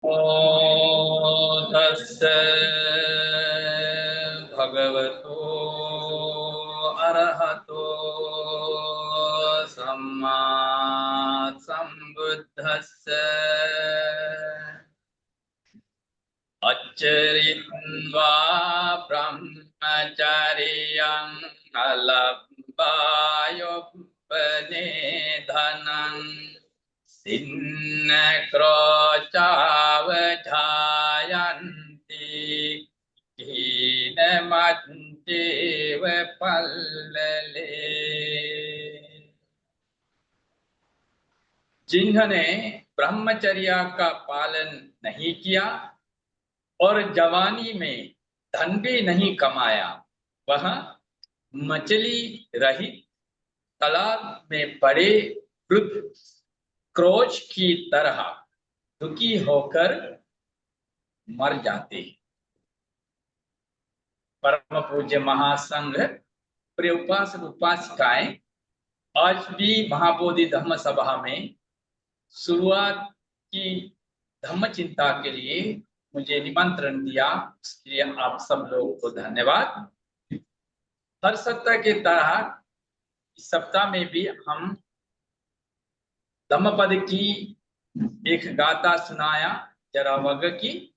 ओम तस्य भगवतो अरहतो सम्मा सम्बुद्धस्य अच्चरित्वा ब्रह्मचर्यं अलम्बायोपनेधनं सिन्नक्रोचावधायन्ति हीनमत्येव पल्लले। जिन्होंने ब्रह्मचर्य का पालन नहीं किया और जवानी में धन भी नहीं कमाया, वह मछली रहित तालाब में पड़े वृद्ध क्रोच की तरह दुखी होकर मर जाते हैं। परम पूज्य महासंघ प्रिय उपासक उपासिकाएं, आज भी महाबोधि धम्म सभा में शुरुआत की धम्म चिंता के लिए मुझे निमंत्रण दिया, इसलिए आप सब लोगों को धन्यवाद। हर सप्ताह की तरह इस सप्ताह में भी हम धम्मपद की एक गाथा सुनाया जरा वग की।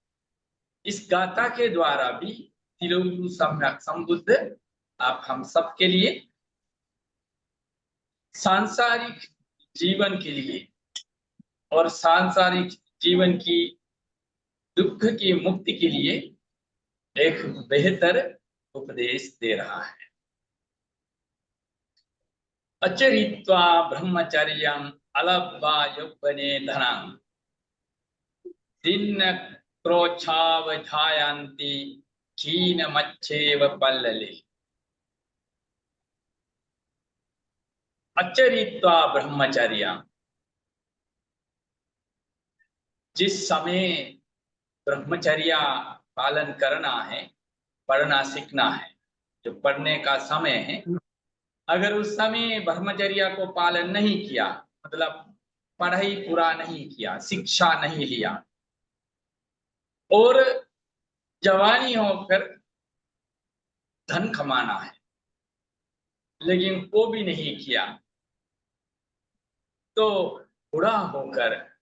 इस गाथा के द्वारा भी तिरुगु सम्यक संबुद्ध आप हम सब के लिए सांसारिक जीवन के लिए और सांसारिक जीवन की दुख की मुक्ति के लिए एक बेहतर उपदेश दे रहा है। अचरित्वा ब्रह्मचर्यं अलब्बायोपनेधनं दिन्नक्रोचावधायन्ति क्षीणमच्छेव पल्लले। अचरित्वा ब्रह्मचर्यं, जिस समय ब्रह्मचर्या पालन करना है, पढ़ना सीखना है, जो पढ़ने का समय है, अगर उस समय ब्रह्मचर्या को पालन नहीं किया, मतलब पढ़ाई पूरा नहीं किया, शिक्षा नहीं लिया और जवानी होकर धन कमाना है लेकिन वो भी नहीं किया, तो बूढ़ा होकर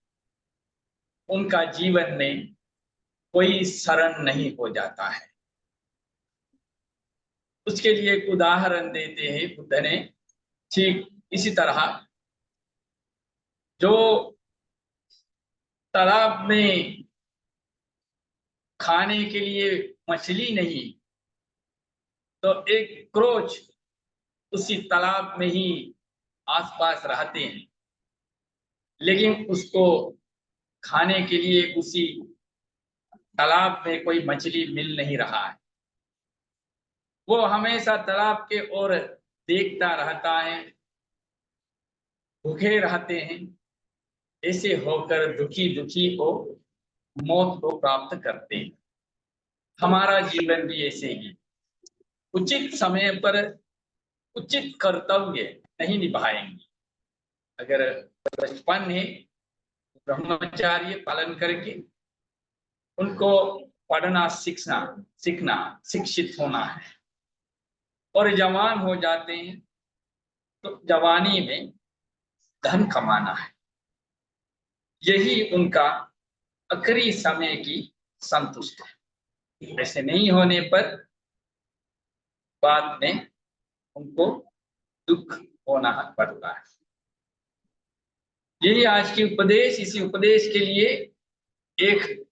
उनका जीवन में कोई शरण नहीं हो जाता है। उसके लिए एक उदाहरण देते हैं बुद्ध ने। ठीक इसी तरह जो तालाब में खाने के लिए मछली नहीं, तो एक क्रोच उसी तालाब में ही आसपास रहते हैं, लेकिन उसको खाने के लिए उसी तालाब में कोई मछली मिल नहीं रहा है। वो हमेशा तालाब के ओर देखता रहता है, भूखे रहते हैं, ऐसे होकर दुखी दुखी को मौत को प्राप्त करते हैं। हमारा जीवन भी ऐसे ही उचित समय पर उचित कर्तव्य नहीं निभाएंगे। अगर बचपन है, ब्रह्मचर्य पालन करके उनको पढ़ना सीखना शिक्षित होना है, और जवान हो जाते हैं तो जवानी में धन कमाना है। यही उनका आखिरी समय की संतुष्ट है। ऐसे नहीं होने पर बाद में उनको दुख होना पड़ता है। यही आज की उपदेश। इसी उपदेश के लिए एक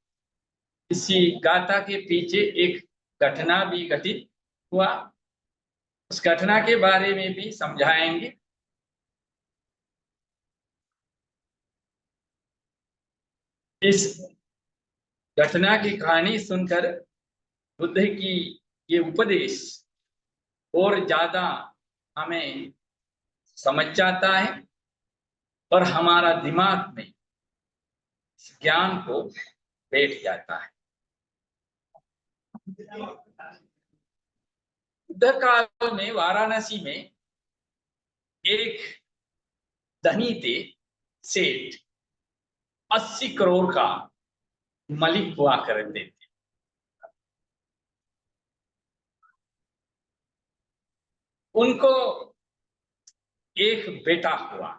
इसी गाथा के पीछे एक घटना भी घटित हुआ, उस घटना के बारे में भी समझाएंगे। इस घटना की कहानी सुनकर बुद्ध की ये उपदेश और ज्यादा हमें समझ जाता है और हमारा दिमाग में इस ज्ञान को बैठ जाता है। बुद्ध काल में वाराणसी में एक धनी थे सेठ, 80 करोड़ का मलिक हुआ करते थे। उनको एक बेटा हुआ।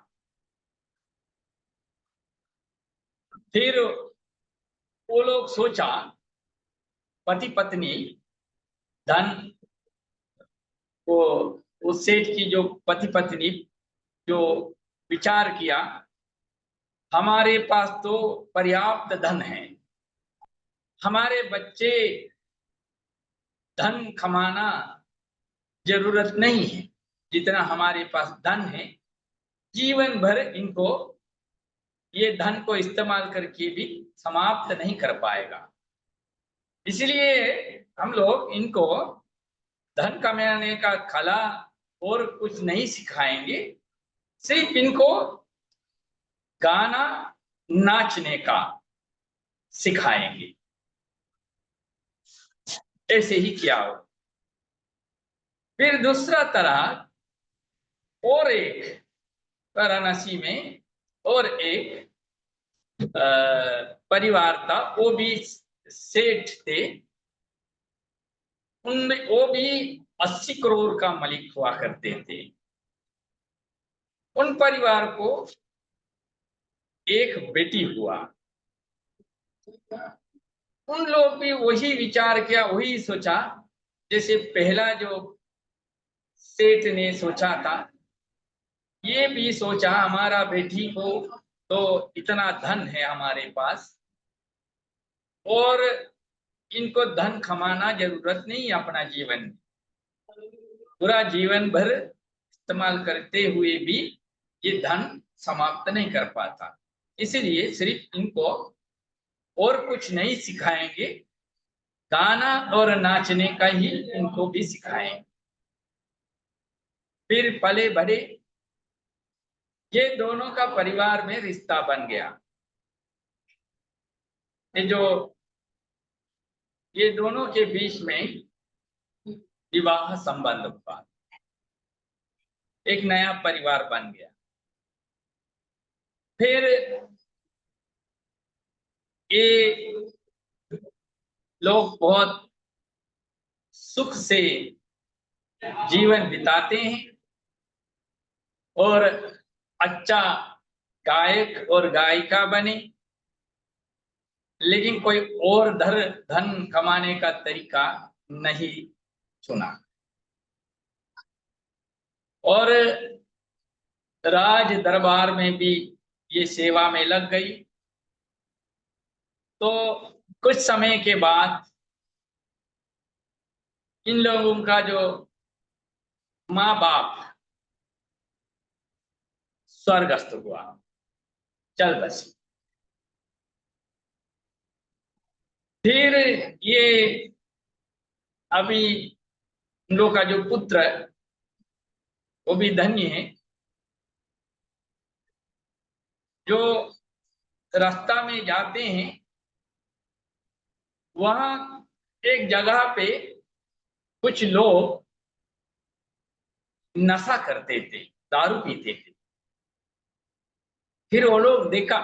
फिर वो लोग सोचा, पति पत्नी, धन को, उस सेठ की जो पति पत्नी जो विचार किया, हमारे पास तो पर्याप्त धन है, हमारे बच्चे धन कमाना जरूरत नहीं है, जितना हमारे पास धन है जीवन भर इनको ये धन को इस्तेमाल करके भी समाप्त नहीं कर पाएगा। इसलिए हम लोग इनको धन कमाने का कला और कुछ नहीं सिखाएंगे, सिर्फ इनको गाना नाचने का सिखाएंगे। ऐसे ही किया हो। फिर दूसरा तरह और एक वाराणसी में और एक परिवार था, वो भी सेठ थे, उनमें वो भी 80 करोड़ का मालिक हुआ करते थे। उन परिवार को एक बेटी हुआ। उन लोग भी वही विचार किया, वही सोचा जैसे पहला जो सेठ ने सोचा था। ये भी सोचा हमारा बेटी को तो इतना धन है हमारे पास और इनको धन कमाना जरूरत नहीं है, अपना जीवन पूरा जीवन भर इस्तेमाल करते हुए भी ये धन समाप्त नहीं कर पाता, इसलिए सिर्फ इनको और कुछ नहीं सिखाएंगे, गाना और नाचने का ही इनको भी सिखाएंगे। फिर पले बढ़े, ये दोनों का परिवार में रिश्ता बन गया। ये दोनों के बीच में विवाह संबंध हुआ, एक नया परिवार बन गया। फिर ये लोग बहुत सुख से जीवन बिताते हैं और अच्छा गायक और गायिका बने, लेकिन कोई और धन कमाने का तरीका नहीं चुना और राज दरबार में भी ये सेवा में लग गई। तो कुछ समय के बाद इन लोगों का जो माँ बाप स्वर्गस्थ हुआ, चल बसी। फिर ये अभी इन लोग का जो पुत्र है वो भी धन्य है, जो रास्ता में जाते हैं वहां एक जगह पे कुछ लोग नशा करते थे, दारू पीते थे। फिर वो लोग देखा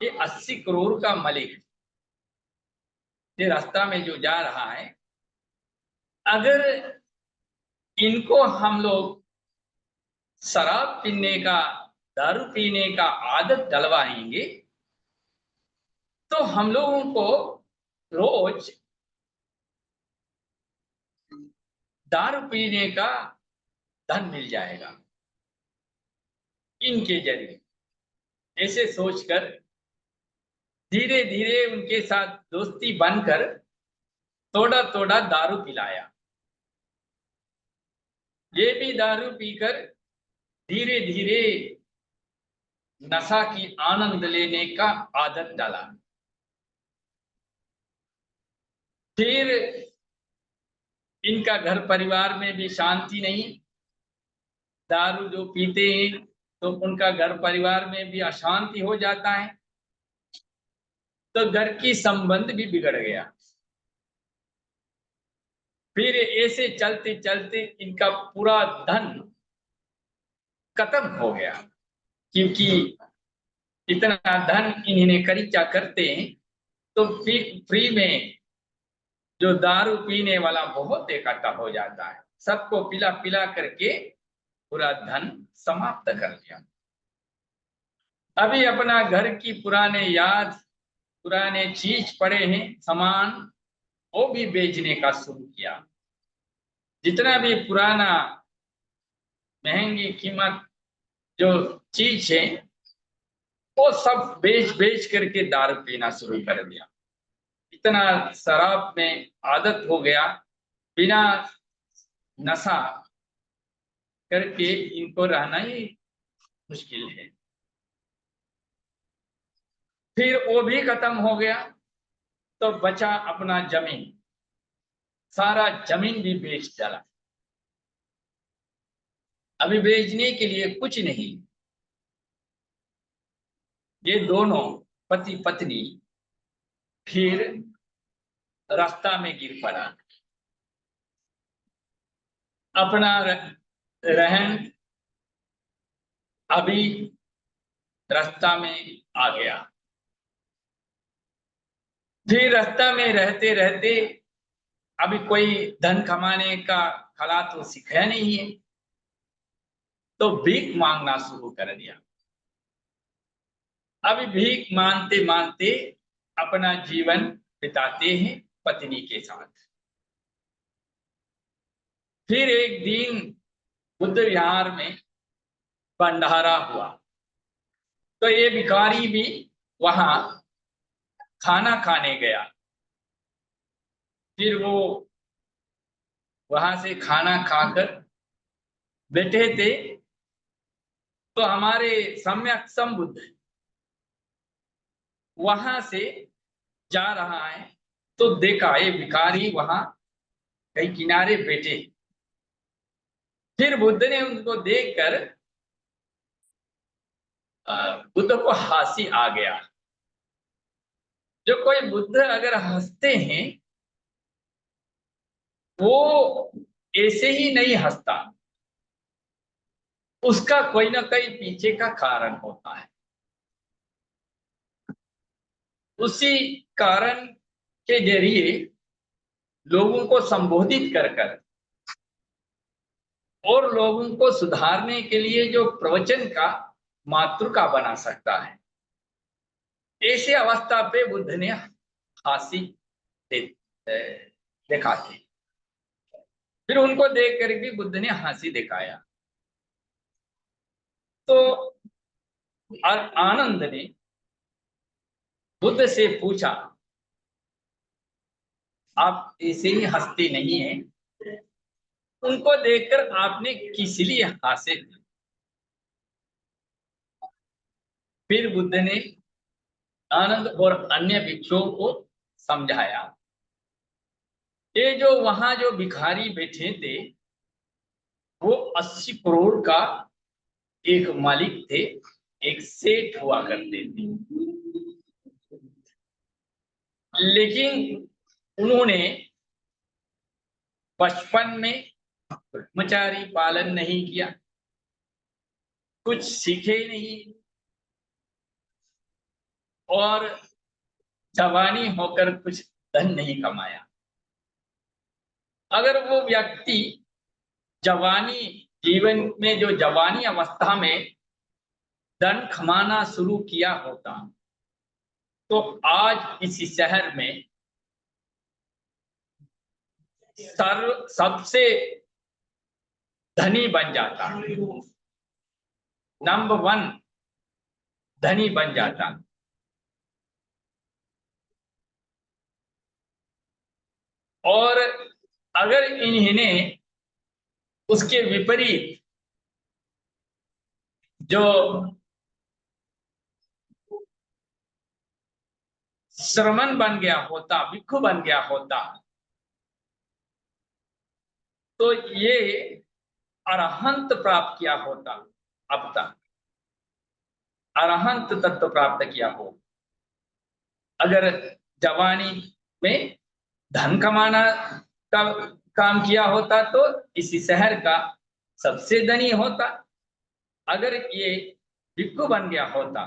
कि 80 करोड़ का मालिक ये रास्ता में जो जा रहा है, अगर इनको हम लोग शराब पीने का, दारू पीने का आदत डलवाएंगे तो हम लोगों को रोज दारू पीने का धन मिल जाएगा इनके जरिए। ऐसे सोचकर धीरे धीरे उनके साथ दोस्ती बनकर थोड़ा थोड़ा दारू पिलाया। ये भी दारू पीकर धीरे धीरे नशा की आनंद लेने का आदत डाला। फिर इनका घर परिवार में भी शांति नहीं, दारू जो पीते हैं तो उनका घर परिवार में भी अशांति हो जाता है, तो घर की संबंध भी बिगड़ गया। फिर ऐसे चलते चलते इनका पूरा धन खत्म हो गया, क्योंकि इतना धन इन्हें खर्चा करते हैं तो फ्री में जो दारू पीने वाला बहुत इकट्ठा हो जाता है, सबको पिला पिला करके पूरा धन समाप्त कर दिया। अभी अपना घर की पुराने याद, पुराने चीज पड़े हैं सामान, वो भी बेचने का शुरू किया। जितना भी पुराना महंगी कीमत जो चीज है वो सब बेच बेच करके दारू पीना शुरू कर दिया। इतना शराब में आदत हो गया, बिना नशा करके इनको रहना ही मुश्किल है। फिर वो भी खत्म हो गया तो बचा अपना जमीन, सारा जमीन भी बेच डाला। अभी बेचने के लिए कुछ नहीं। ये दोनों पति पत्नी फिर रास्ता में गिर पड़ा। अपना रहन अभी रास्ता में आ गया। फिर रास्ता में रहते रहते अभी कोई धन कमाने का कला तो सीखा नहीं है, तो भीख मांगना शुरू कर दिया। अभी भीख मांगते मांगते अपना जीवन बिताते हैं पत्नी के साथ। फिर एक दिन बुद्ध विहार में भंडारा हुआ, तो ये भिखारी भी वहां खाना खाने गया। फिर वो वहां से खाना खाकर बैठे थे, तो हमारे सम्यक संबुद्ध वहां से जा रहा है, तो देखा ये भिखारी वहां कहीं किनारे बैठे। फिर बुद्ध ने उनको देखकर बुद्ध को हंसी आ गया। जो कोई बुद्ध अगर हंसते हैं वो ऐसे ही नहीं हंसता, उसका कोई ना कोई पीछे का कारण होता है। उसी कारण के जरिए लोगों को संबोधित कर कर और लोगों को सुधारने के लिए जो प्रवचन का मातृका बना सकता है, ऐसे अवस्था पे बुद्ध ने हंसी दिखाते। फिर उनको देख कर भी बुद्ध ने हंसी दिखाया। तो आनंद ने बुद्ध से पूछा, आप ऐसे ही हंसते नहीं हैं, उनको देखकर आपने किस लिए हंसे? फिर बुद्ध ने आनंद और अन्य भिक्षुओं को समझाया, ये जो वहां जो भिखारी बैठे थे वो 80 करोड़ का एक मालिक थे, एक सेठ हुआ करते थे। लेकिन उन्होंने बचपन में ब्रह्मचारी पालन नहीं किया, कुछ सीखे नहीं, और जवानी होकर कुछ धन नहीं कमाया। अगर वो व्यक्ति जवानी जीवन में जो जवानी अवस्था में धन कमाना शुरू किया होता तो आज इसी शहर में सबसे धनी बन जाता, नंबर 1 धनी बन जाता। और अगर इन्हें उसके विपरीत जो श्रमण बन गया होता, भिक्षु बन गया होता, तो ये अरहंत प्राप्त किया होता। अब तक अरहंत तत्व प्राप्त किया हो। अगर जवानी में धन कमाना का काम किया होता तो इसी शहर का सबसे धनी होता। अगर ये भिक्षु बन गया होता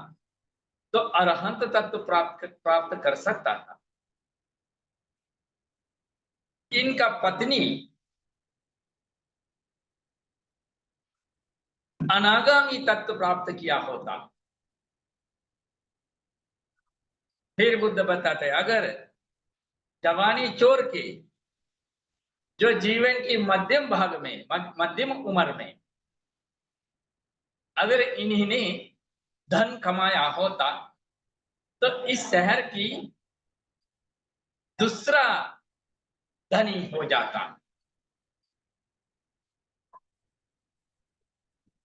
तो अरहंत तत्व प्राप्त कर सकता था। इनका पत्नी अनागामी तत्व प्राप्त किया होता। फिर बुद्ध बताते अगर जवानी चोर के जो जीवन की मध्यम भाग में मध्यम उम्र में अगर इन्होंने धन कमाया होता तो इस शहर की दूसरा धनी हो जाता।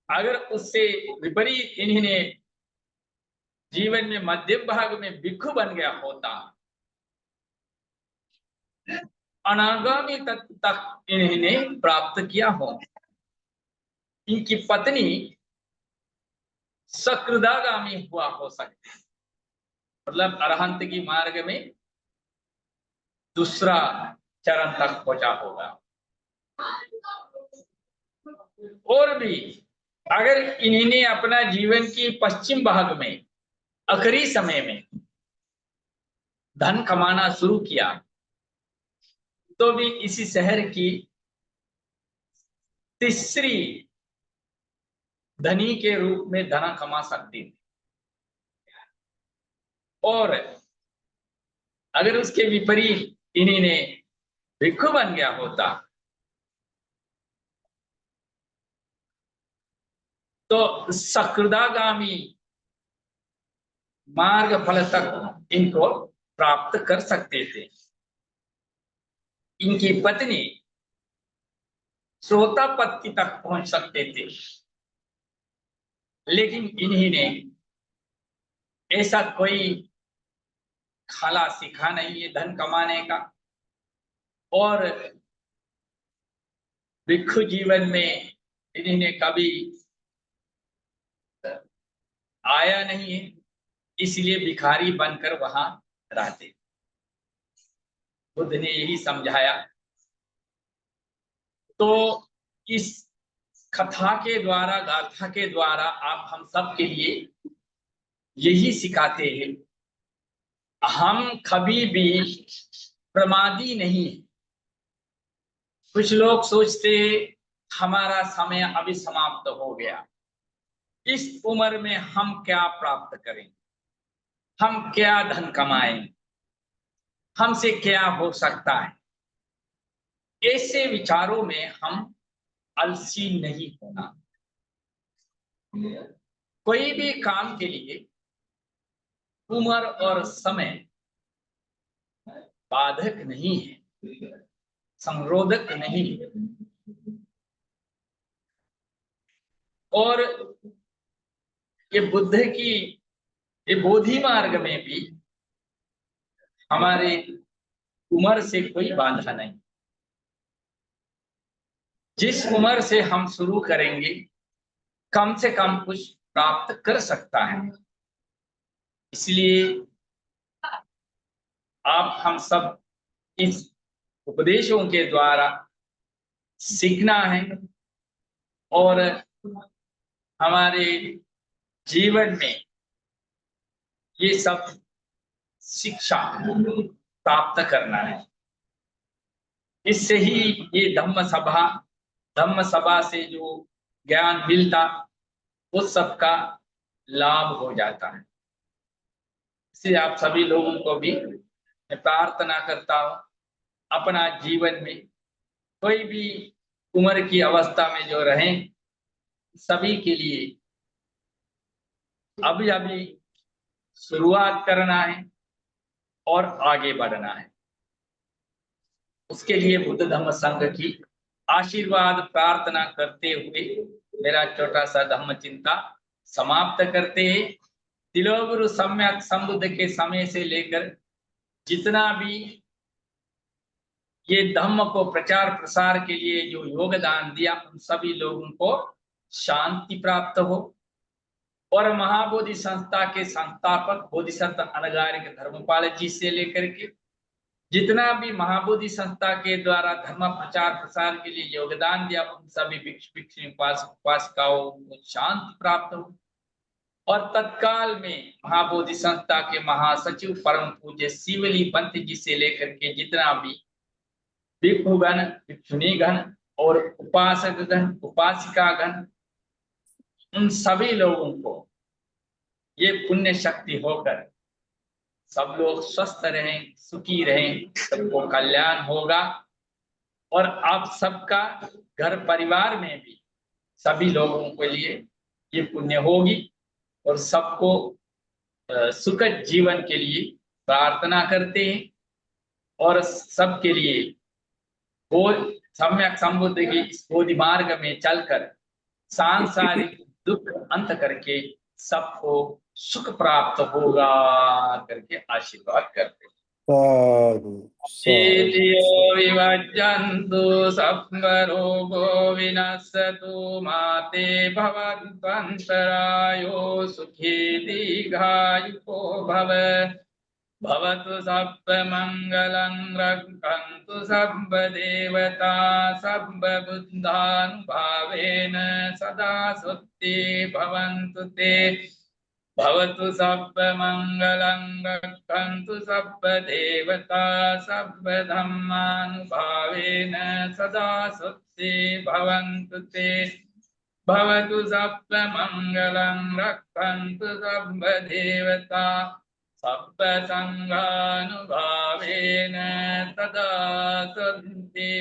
अगर उससे विपरीत इन्होंने जीवन में मध्यम भाग में भिक्षु बन गया होता, अनागामी तत्व तक इन्होंने प्राप्त किया हो, इनकी पत्नी सकृदागामी हुआ हो सकती, मतलब अरहंत की मार्ग में दूसरा चरण तक पहुंचा होगा। और भी अगर इन्होंने अपना जीवन की पश्चिम भाग में आखिरी समय में धन कमाना शुरू किया तो भी इसी शहर की तीसरी धनी के रूप में धन कमा सकती थी। और अगर उसके विपरीत इन्होंने भिक्षु बन गया होता तो सकृदागामी मार्ग फल तक इनको प्राप्त कर सकते थे। इनकी पत्नी श्रोतापत्ति तक पहुंच सकते थे, लेकिन इन्होंने ऐसा कोई खाला सीखा नहीं है धन कमाने का, और भिक्षु जीवन में इन्होंने कभी आया नहीं है, इसलिए भिखारी बनकर वहां रहते। बुद्ध ने यही समझाया। तो इस कथा के द्वारा, गाथा के द्वारा आप हम सब के लिए यही सिखाते हैं, हम कभी भी प्रमादी नहीं। कुछ लोग सोचते हमारा समय अभी समाप्त हो गया, इस उम्र में हम क्या प्राप्त करें, हम क्या धन कमाएं, हमसे क्या हो सकता है। ऐसे विचारों में हम आलसी नहीं होना। कोई भी काम के लिए उम्र और समय बाधक नहीं है, संरोधक नहीं है। और ये बुद्ध की ये बोधि मार्ग में भी हमारे उम्र से कोई बाधा नहीं। जिस उम्र से हम शुरू करेंगे कम से कम कुछ प्राप्त कर सकता है। इसलिए आप हम सब इस उपदेशों के द्वारा सीखना है और हमारे जीवन में ये सब शिक्षा प्राप्त करना है। इससे ही ये धम्म सभा से जो ज्ञान मिलता उस सब का लाभ हो जाता है। इसलिए आप सभी लोगों को भी मैं प्रार्थना करता हूँ, अपना जीवन में कोई भी उम्र की अवस्था में जो रहें, सभी के लिए अभी अभी शुरुआत करना है और आगे बढ़ना है। उसके लिए बुद्ध धम्म संघ की आशीर्वाद प्रार्थना करते हुए मेरा छोटा सा धम्म चिंता समाप्त करते हैं। तिलोगुरु सम्यक संबुद्ध के समय से लेकर जितना भी ये धम्म को प्रचार प्रसार के लिए जो योगदान दिया, उन सभी लोगों को शांति प्राप्त हो। और महाबोधि संस्था के संस्थापक बोधिसत्व अनगारिक धर्मपाल जी से लेकर के जितना भी महाबोधि संस्था के द्वारा धर्म प्रचार प्रसार के लिए योगदान दिया, उन सभी भिक्षु भिक्षुणी उपासक उपासिकाओं को शांति प्राप्त हो। और तत्काल में महाबोधि संस्था के महासचिव परम पूज्य शिवली पंत जी से लेकर के जितना भी भिक्षुगण, भिक्षुणीगण और उपासक गण, उपासिका गण, उन सभी लोगों को ये पुण्य शक्ति होकर सब लोग स्वस्थ रहें, सुखी रहें, सबको कल्याण होगा। और आप सबका घर परिवार में भी सभी लोगों के लिए ये पुण्य होगी और सबको सुखद जीवन के लिए प्रार्थना करते हैं और सबके लिए वो सम्यक संबुद्ध की इस बोधि मार्ग में चलकर सांसारिक दुख अंत करके सबको सुख प्राप्त होगा करके आशीर्वाद करते हैं। साधु साधु विभजन्तु सर्वरोगो विनश्यतु माते भवन्त्वन्तरायो सुखी दीर्घायुको भव। भवतु सर्वमङ्गलं रक्षन्तु सर्वदेवता सर्वबुद्धानुभावेन सदा सुखी भवन्तु ते। भवतु सर्वमङ्गलं रक्षन्तु सर्वदेवता सर्वधर्मानुभावेन सदा सुखी भवन्तु ते। भवतु सर्वमङ्गलं रक्षन्तु सर्वदेवता सर्वसंघानुभावेन सदा सुखी।